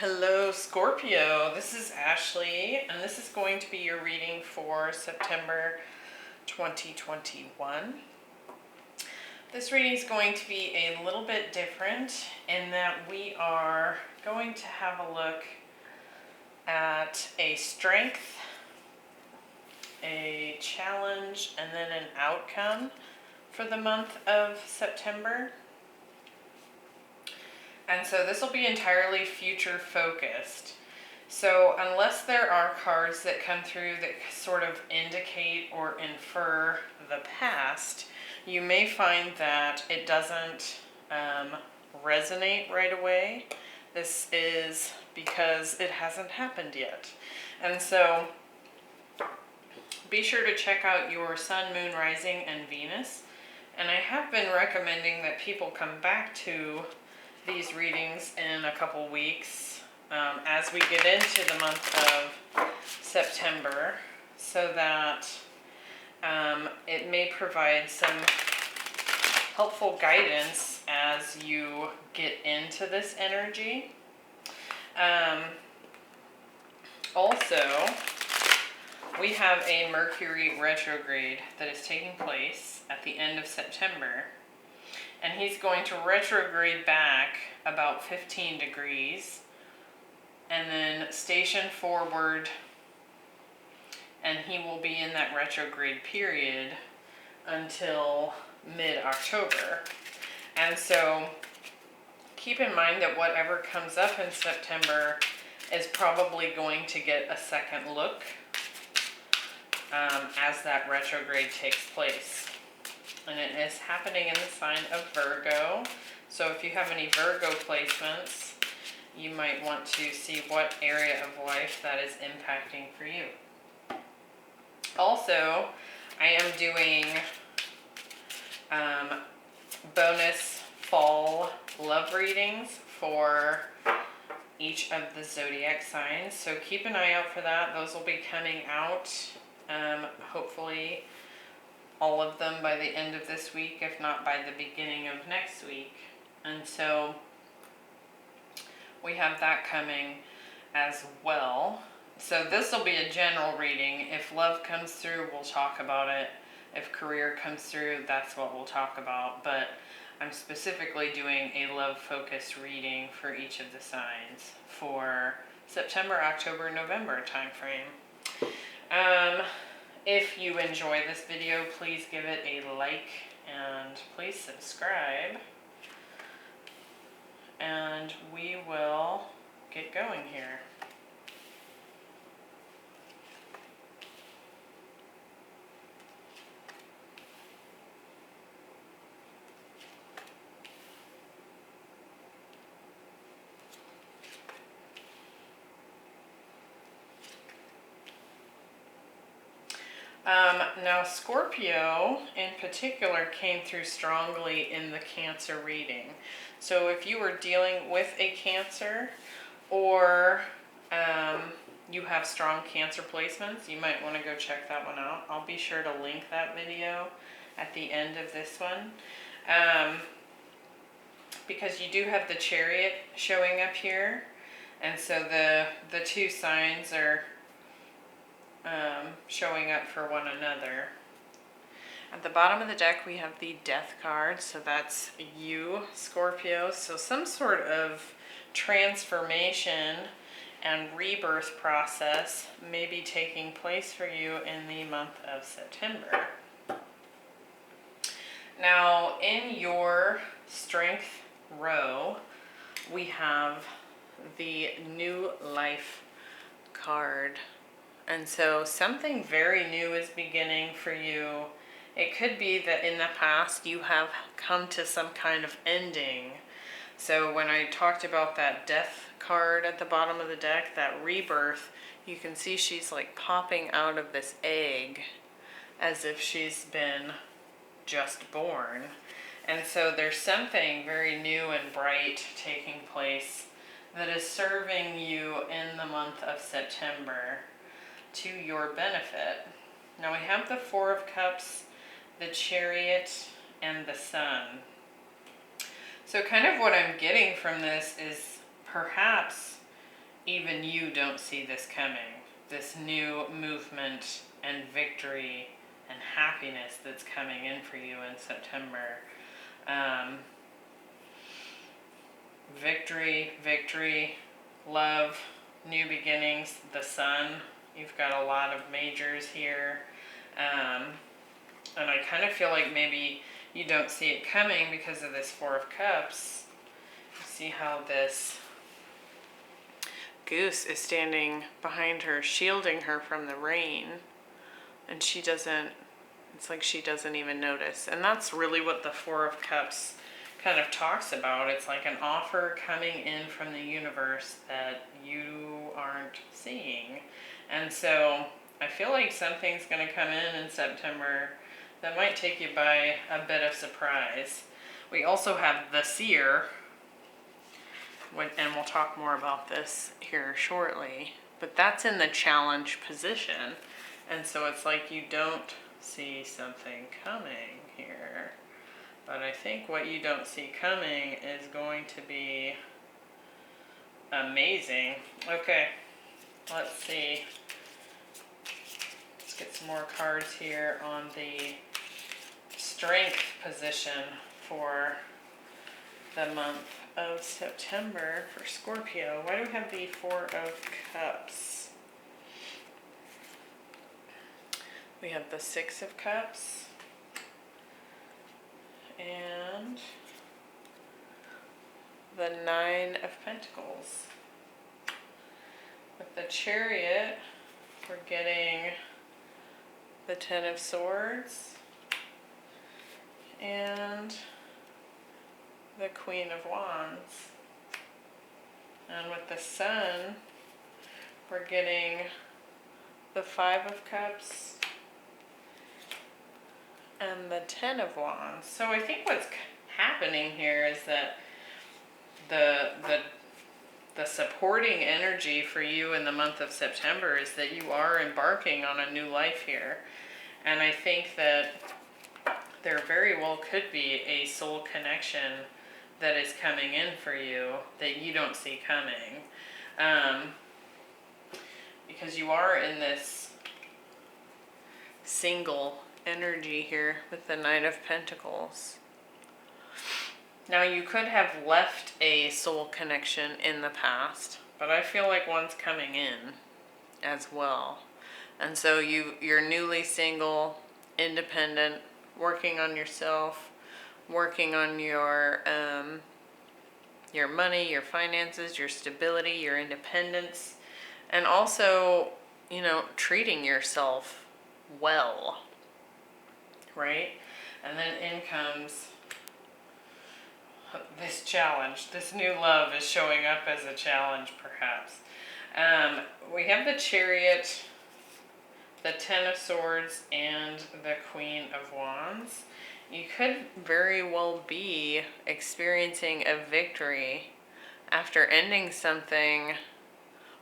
Hello Scorpio, this is Ashley and this is going to be your reading for September 2021. This reading is going to be a little bit different in that we are going to have a look at a strength, a challenge, and then an outcome for the month of September. And so this will be entirely future focused. So unless there are cards that come through that sort of indicate or infer the past, you may find that it doesn't resonate right away. This is because it hasn't happened yet. And so be sure to check out your Sun, Moon, Rising, and Venus. And I have been recommending that people come back to these readings in a couple weeks as we get into the month of September, so that it may provide some helpful guidance as you get into this energy. Also, we have a Mercury retrograde that is taking place at the end of September. And he's going to retrograde back about 15 degrees and then station forward, and he will be in that retrograde period until mid-October. And so keep in mind that whatever comes up in September is probably going to get a second look as that retrograde takes place. And it is happening in the sign of Virgo. So if you have any Virgo placements, you might want to see what area of life that is impacting for you. Also, I am doing bonus fall love readings for each of the zodiac signs. So keep an eye out for that. Those will be coming out hopefully all of them by the end of this week, if not by the beginning of next week. And so we have that coming as well. So this will be a general reading. If love comes through, we'll talk about it. If career comes through, that's what we'll talk about. But I'm specifically doing a love-focused reading for each of the signs for September, October, November timeframe. If you enjoy this video, please give it a like and please subscribe. And we will get going here. Now Scorpio in particular came through strongly in the Cancer reading. So if you were dealing with a Cancer or you have strong Cancer placements, you might want to go check that one out. I'll be sure to link that video at the end of this one. Because you do have the Chariot showing up here. And so the two signs are showing up for one another. At the bottom of the deck we have the Death card, so that's you, Scorpio. So some sort of transformation and rebirth process may be taking place for you in the month of September. Now in your Strength row we have the New Life card. And so something very new is beginning for you. It could be that in the past you have come to some kind of ending. So when I talked about that Death card at the bottom of the deck, that rebirth, you can see she's like popping out of this egg as if she's been just born. And so there's something very new and bright taking place that is serving you in the month of September to your benefit. Now we have the Four of Cups, the Chariot, and the Sun. So kind of what I'm getting from this is perhaps even you don't see this coming. This new movement and victory and happiness that's coming in for you in September. Victory, love, new beginnings, the Sun. You've got a lot of majors here. And I kind of feel like maybe you don't see it coming because of this Four of Cups. See how this goose is standing behind her, shielding her from the rain. And she doesn't, it's like she doesn't even notice. And that's really what the Four of Cups kind of talks about. It's like an offer coming in from the universe that you aren't seeing. And so I feel like something's going to come in September that might take you by a bit of surprise. We also have the Seer, and we'll talk more about this here shortly, but that's in the challenge position. And so it's like you don't see something coming here. But I think what you don't see coming is going to be amazing. Okay, let's see. Let's get some more cards here on the strength position for the month of September for Scorpio. Why do we have the Four of Cups? We have the Six of Cups and the Nine of Pentacles. With the Chariot, we're getting the Ten of Swords and the Queen of Wands. And with the Sun, we're getting the Five of Cups and the Ten of Wands. So I think what's happening here is that the supporting energy for you in the month of September is that you are embarking on a new life here. And I think that there very well could be a soul connection that is coming in for you that you don't see coming. Because you are in this single energy here with the Knight of Pentacles. Now you could have left a soul connection in the past, but I feel like one's coming in as well. And so you're newly single, independent, working on yourself, working on your money, your finances, your stability, your independence, and also, you know, treating yourself well, right? And then in comes this challenge. This new love is showing up as a challenge, perhaps. We have the Chariot, the Ten of Swords, and the Queen of Wands. You could very well be experiencing a victory after ending something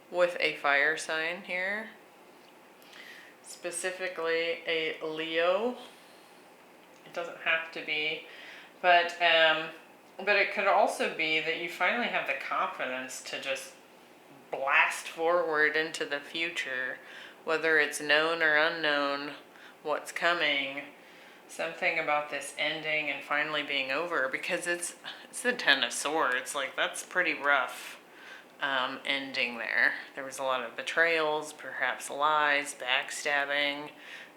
with a fire sign here. Specifically a Leo. It doesn't have to be, but it could also be that you finally have the confidence to just blast forward into the future, whether it's known or unknown what's coming. Something about this ending and finally being over, because it's the Ten of Swords. Like, that's pretty rough ending there. There was a lot of betrayals, perhaps lies, backstabbing,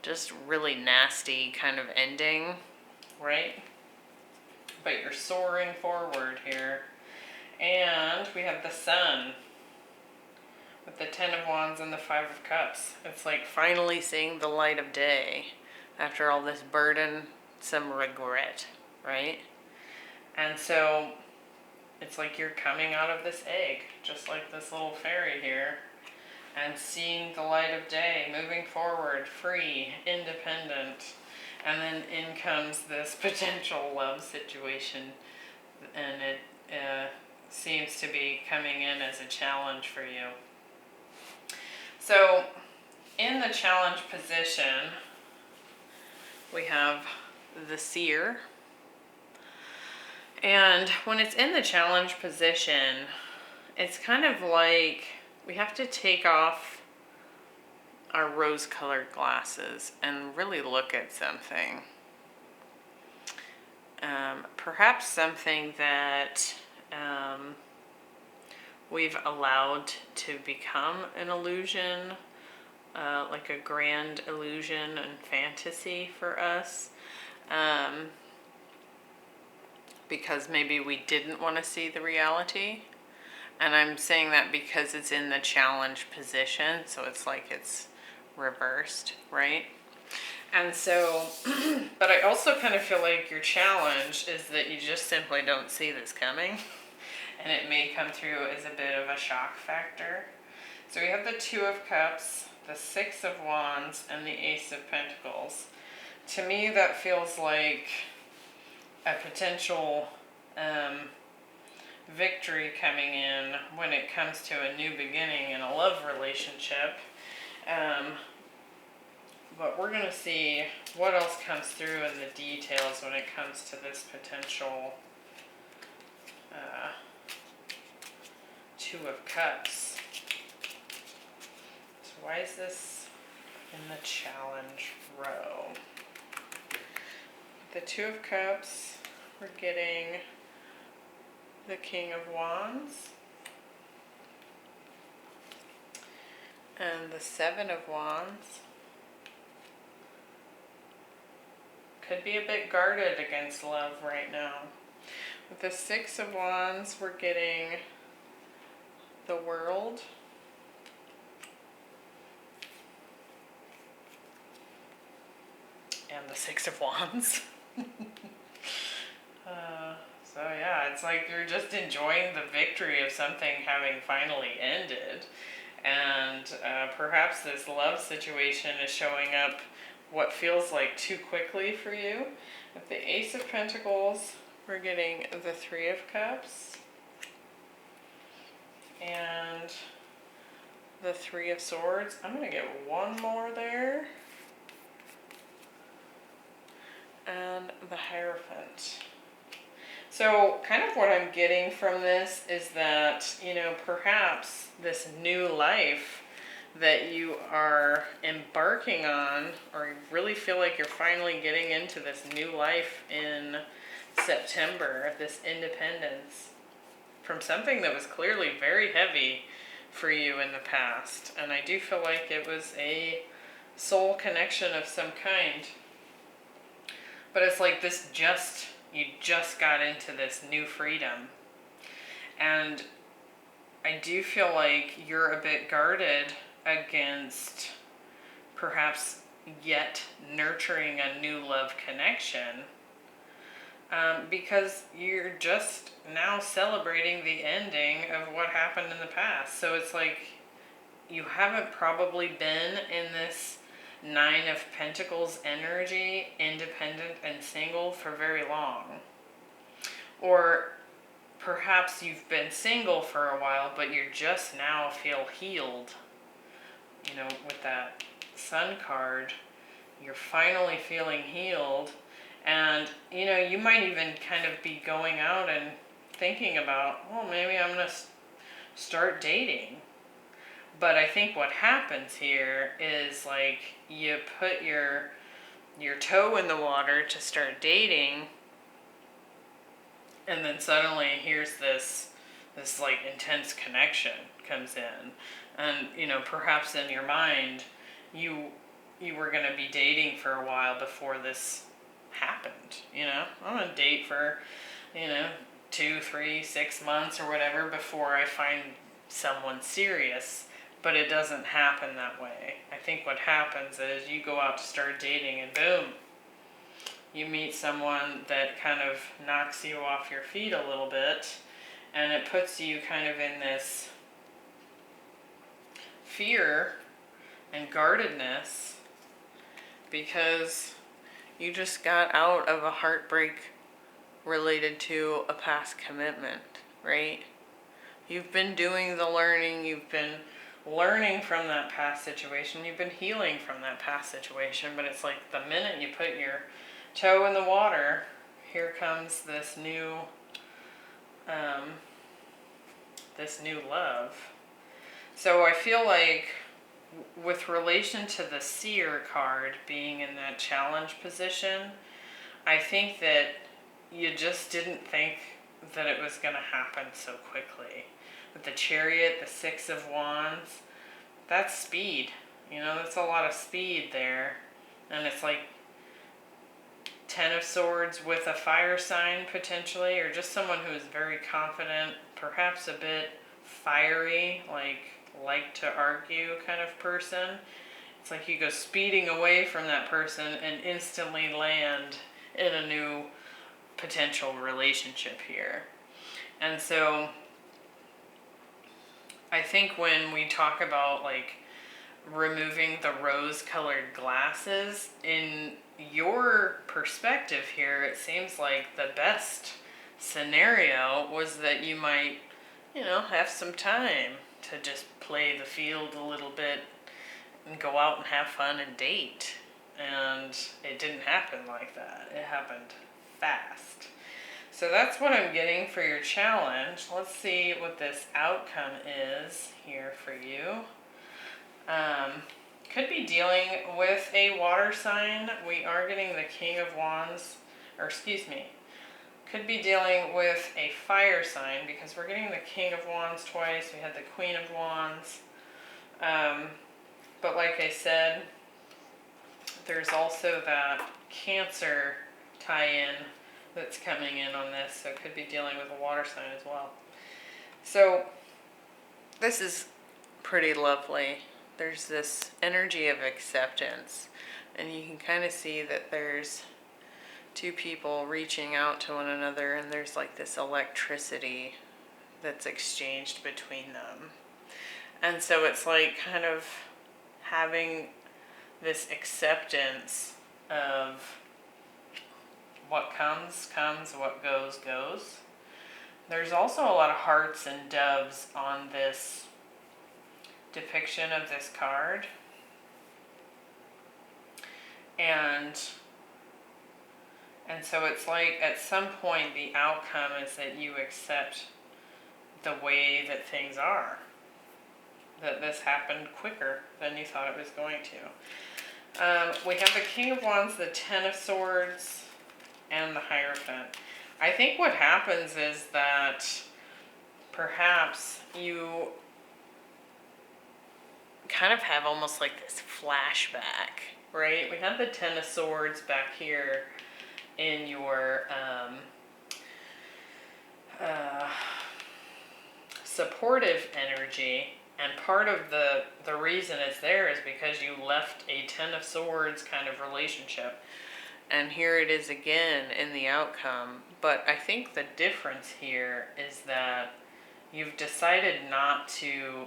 just really nasty kind of ending, right? But you're soaring forward here. And we have the Sun with the Ten of Wands and the Five of Cups. It's like finally seeing the light of day after all this burden, some regret, right? And so it's like you're coming out of this egg, just like this little fairy here, and seeing the light of day, moving forward, free, independent. And then in comes this potential love situation, and it seems to be coming in as a challenge for you. So in the challenge position, we have the Seer. And when it's in the challenge position, it's kind of like we have to take off our rose-colored glasses and really look at something. Perhaps something that we've allowed to become an illusion, like a grand illusion and fantasy for us, because maybe we didn't want to see the reality. And I'm saying that because it's in the challenge position, so it's like it's reversed, right? And so, but I also kind of feel like your challenge is that you just simply don't see this coming. And it may come through as a bit of a shock factor. So we have the Two of Cups, the Six of Wands, and the Ace of Pentacles. To me, that feels like a potential victory coming in when it comes to a new beginning in a love relationship. But we're going to see what else comes through in the details when it comes to this potential Two of Cups. So why is this in the challenge row? The Two of Cups, we're getting the King of Wands and the Seven of Wands. Could be a bit guarded against love right now. With the Six of Wands, we're getting the World. And the Six of Wands. So yeah, it's like you're just enjoying the victory of something having finally ended. And perhaps this love situation is showing up what feels like too quickly for you. With the Ace of Pentacles, we're getting the Three of Cups and the Three of Swords. I'm going to get one more there. And the Hierophant. So kind of what I'm getting from this is that, you know, perhaps this new life that you are embarking on, or you really feel like you're finally getting into this new life in September, this independence from something that was clearly very heavy for you in the past. And I do feel like it was a soul connection of some kind. But it's like this you just got into this new freedom. And I do feel like you're a bit guarded against perhaps yet nurturing a new love connection, because you're just now celebrating the ending of what happened in the past. So it's like you haven't probably been in this Nine of Pentacles energy, independent and single, for very long. Or perhaps you've been single for a while, but you just now feel healed. You know, with that Sun card, you're finally feeling healed. And, you know, you might even kind of be going out and thinking about, well, maybe I'm going to start dating. But I think what happens here is like you put your toe in the water to start dating, and then suddenly here's this like intense connection comes in. And, you know, perhaps in your mind you were going to be dating for a while before this happened. You know, I'm going to date for, you know, 2, 3, 6 months or whatever before I find someone serious. But it doesn't happen that way. I think what happens is you go out to start dating and boom, you meet someone that kind of knocks you off your feet a little bit, and it puts you kind of in this fear and guardedness because you just got out of a heartbreak related to a past commitment, right? You've been doing the learning, you've been learning from that past situation, you've been healing from that past situation, but it's like the minute you put your toe in the water, here comes this new love. So I feel like with relation to the seer card being in that challenge position, I think that you just didn't think that it was going to happen so quickly. With the Chariot, the Six of Wands, that's speed. You know, that's a lot of speed there. And it's like Ten of Swords with a fire sign potentially, or just someone who is very confident, perhaps a bit fiery, like to argue kind of person. It's like you go speeding away from that person and instantly land in a new potential relationship here. And so I think when we talk about like removing the rose-colored glasses, in your perspective here, it seems like the best scenario was that you might, have some time to just play the field a little bit and go out and have fun and date. And it didn't happen like that. It happened fast. So that's what I'm getting for your challenge. Let's see what this outcome is here for you. Could be dealing with a water sign. We are getting the King of Wands, could be dealing with a fire sign because we're getting the King of Wands twice. We had the Queen of Wands. But like I said, there's also that Cancer tie-in that's coming in on this, so it could be dealing with a water sign as well. So this is pretty lovely. There's this energy of acceptance, and you can kind of see that there's two people reaching out to one another, and there's like this electricity that's exchanged between them. And so it's like kind of having this acceptance of what comes, what goes, goes. There's also a lot of hearts and doves on this depiction of this card. And so it's like at some point the outcome is that you accept the way that things are. That this happened quicker than you thought it was going to. We have the King of Wands, the Ten of Swords, and the Hierophant. I think what happens is that perhaps you kind of have almost like this flashback, right? We have the Ten of Swords back here in your supportive energy, and part of the reason it's there is because you left a Ten of Swords kind of relationship, and here it is again in the outcome. But I think the difference here is that you've decided not to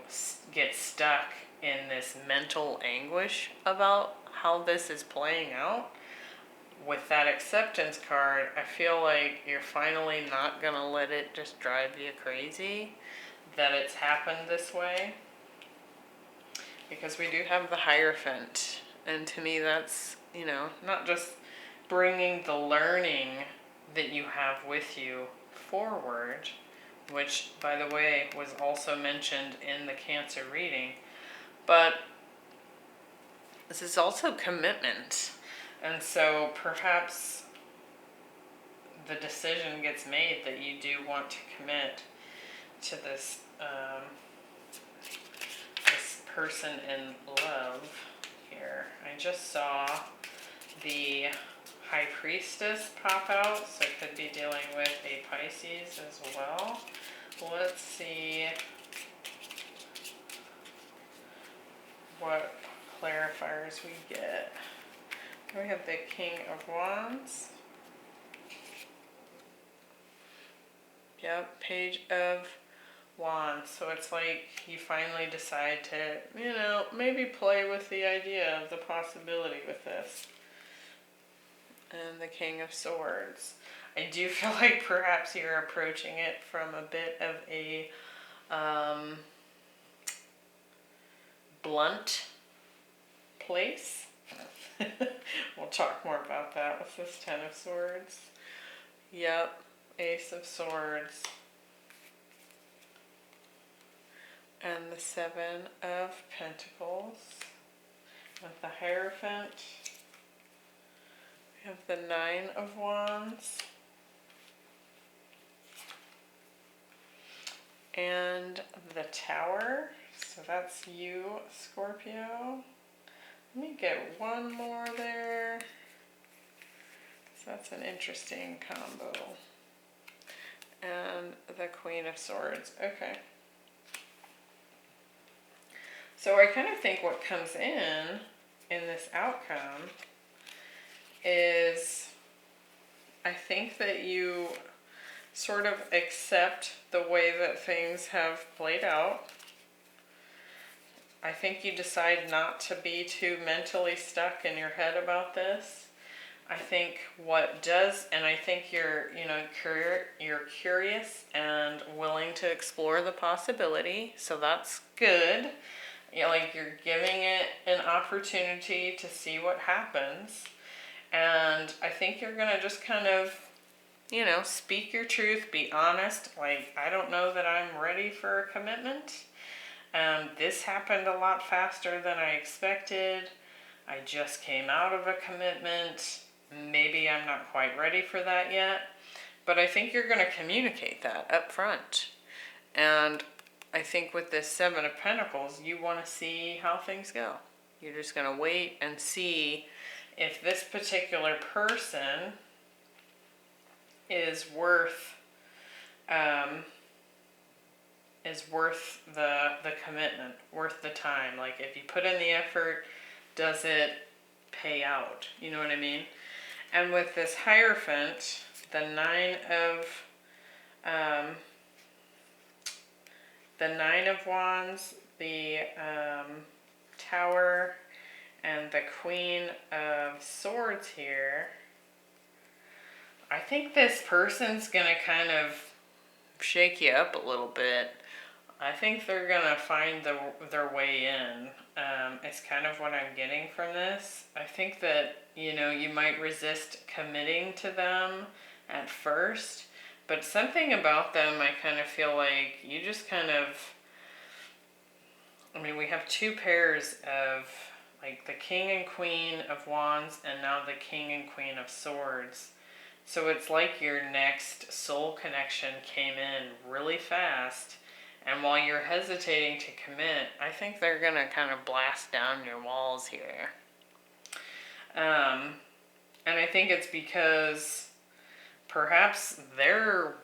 get stuck in this mental anguish about how this is playing out. With that acceptance card, I feel like you're finally not going to let it just drive you crazy that it's happened this way. Because we do have the Hierophant. And to me that's, not just bringing the learning that you have with you forward, which, by the way, was also mentioned in the Cancer reading, but this is also commitment. And so perhaps the decision gets made that you do want to commit to this this person in love here. I just saw the High Priestess pop out, so it could be dealing with a Pisces as well. Let's see what clarifiers we get. We have the King of Wands. Yep, Page of Wands. So it's like you finally decide to, maybe play with the idea of the possibility with this. And the King of Swords. I do feel like perhaps you're approaching it from a bit of a blunt place. We'll talk more about that with this Ten of Swords. Yep, Ace of Swords. and the Seven of Pentacles. With the Hierophant, we have the Nine of Wands, and the Tower. So that's you, Scorpio. Let me get one more there. So that's an interesting combo. And the Queen of Swords. Okay. So I kind of think what comes in this outcome is, I think that you sort of accept the way that things have played out. I think you decide not to be too mentally stuck in your head about this. I think what does, and I think you're curious and willing to explore the possibility, so that's good. Like you're giving it an opportunity to see what happens. And I think you're gonna just kind of, speak your truth, be honest. Like, I don't know that I'm ready for a commitment. This happened a lot faster than I expected. I just came out of a commitment. Maybe I'm not quite ready for that yet. But I think you're gonna communicate that up front. And I think with this Seven of Pentacles, you want to see how things go. You're just going to wait and see if this particular person is worth the commitment, worth the time. Like if you put in the effort, does it pay out? You know what I mean? And with this Hierophant, the Nine of Wands, the Tower, and the Queen of Swords here, I think this person's going to kind of shake you up a little bit. I think they're going to find their way in. It's kind of what I'm getting from this. I think that, you might resist committing to them at first. But something about them, I kind of feel like you just kind of, we have two pairs of, like the King and Queen of Wands, and now the King and Queen of Swords. So it's like your next soul connection came in really fast, and while you're hesitating to commit, I think they're going to kind of blast down your walls here. And I think it's because perhaps they're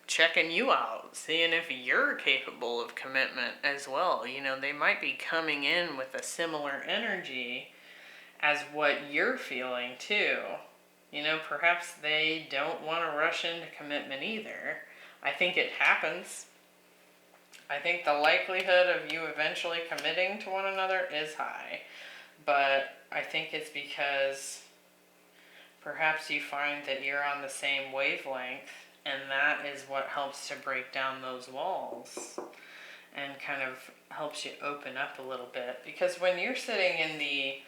checking you out, seeing if you're capable of commitment as well. They might be coming in with a similar energy as what you're feeling too. Perhaps they don't want to rush into commitment either. I think it happens. I think the likelihood of you eventually committing to one another is high. But I think it's because perhaps you find that you're on the same wavelength, and that is what helps to break down those walls and kind of helps you open up a little bit. Because when you're sitting in the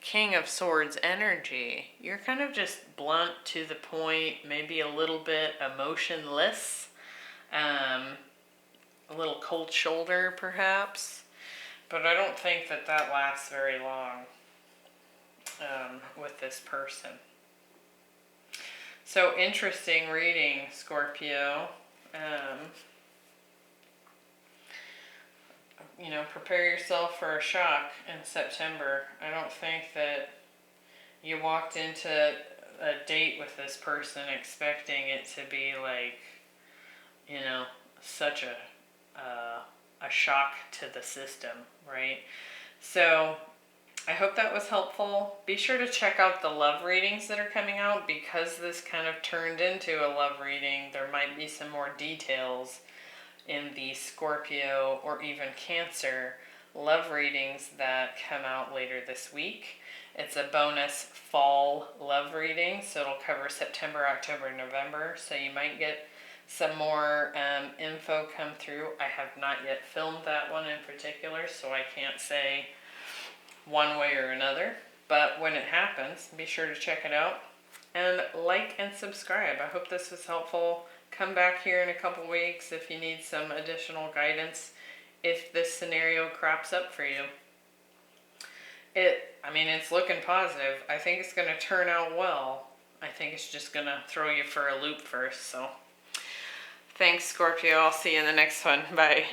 King of Swords energy, you're kind of just blunt, to the point, maybe a little bit emotionless, a little cold shoulder perhaps. But I don't think that lasts very long with this person. So interesting reading, Scorpio. Prepare yourself for a shock in September. I don't think that you walked into a date with this person expecting it to be like, such a shock to the system, right? So I hope that was helpful. Be sure to check out the love readings that are coming out, because this kind of turned into a love reading. There might be some more details in the Scorpio or even Cancer love readings that come out later this week. It's a bonus fall love reading, so it'll cover September, October, November. So you might get some more info come through. I have not yet filmed that one in particular, so I can't say one way or another. But when it happens, be sure to check it out. And like and subscribe. I hope this was helpful. come back here in a couple weeks if you need some additional guidance if this scenario crops up for you. I mean, it's looking positive. I think it's going to turn out well. I think it's just going to throw you for a loop first. So thanks, Scorpio. I'll see you in the next one. Bye.